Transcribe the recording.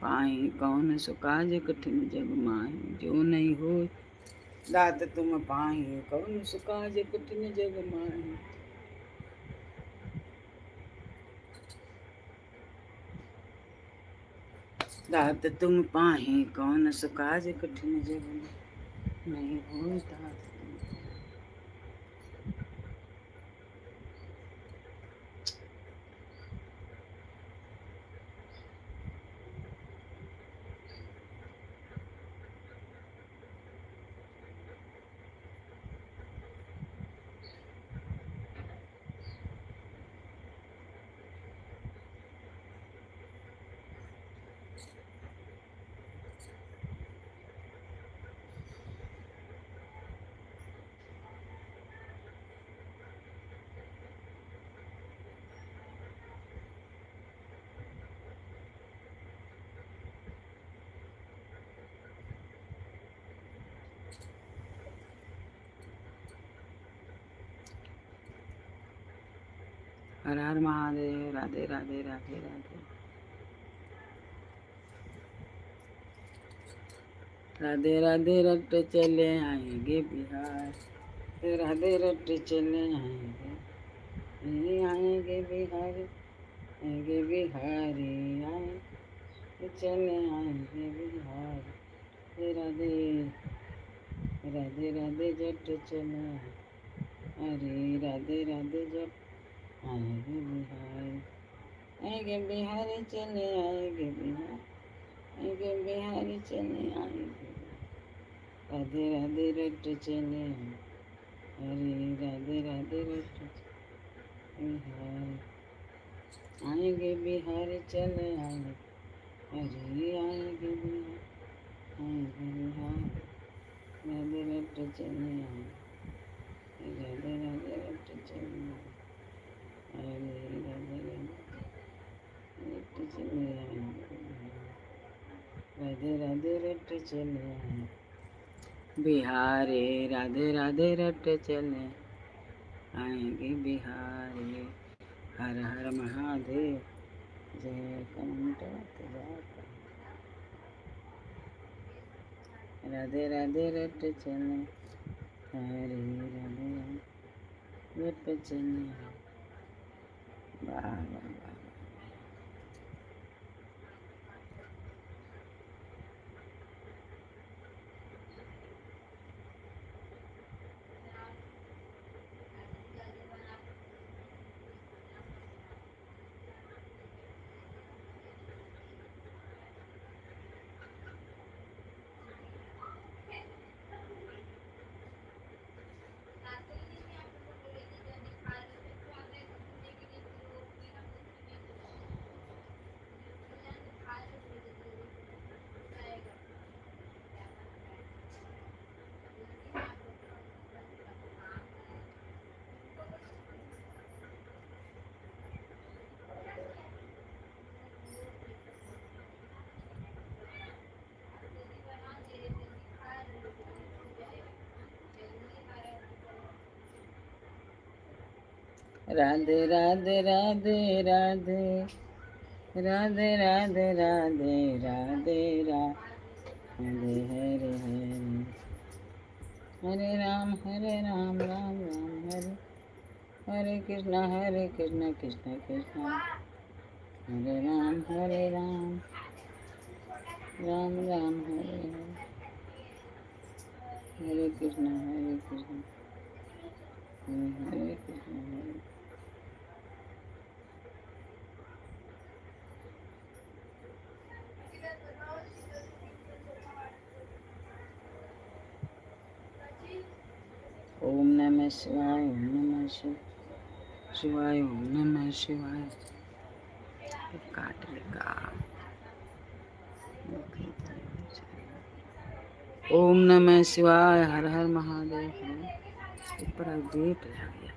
पाही कौन सो काज कठिन जग माही। जो नहीं हो दात तुम पाही कौन सो काज कठिन जग माही। दात तुम पाही कौन सो काज कठिन जग माही। नहीं हो दात तुम। हर हर महादेव। राधे राधे राधे राधे। राधे राधे रट चले आएंगे बिहार। राधे रट चले आएंगे। नहीं आएंगे बिहार। आएंगे बिहारी आएंगे चले आएंगे बिहार। राधे राधे राधे जट चले अरे राधे राधे जट आएंगे बिहार। आएंगे बिहारी चले आएंगे बिहार। आएंगे बिहारी चले आएंगे। राधे राधे रट चले अरे राधे राधे रट बिहार। आएंगे बिहार चले आएंगे। अरे आएंगे बिहार। आएंगे बिहार। राधे रट चले आएंगे। राधे राधे रट चले अरे राधे राधे रट चले आएंगे। राधे राधे रट चले आएंगे बिहारे। राधे राधे रट चले आएंगे बिहारी। हर हर महादेव। जय कंटक जाता। राधे राधे रट चले हरे राधे राधे रट चले। वाह वाह वाह। राधे राधे राधे राधे राधे राधे राधे राधे राधे हरे हरे। हरे राम राम राम हरे हरे कृष्ण कृष्ण कृष्ण हरे राम राम राम हरे हरे। हरे कृष्ण हरे कृष्ण हरे। ओम नमः शिवाय। ओम नमः शिवाय। ओम नमः शिवाय। काट लेगा। ओम नमः शिवाय। हर हर महादेव। ऊपर गेट लग गया।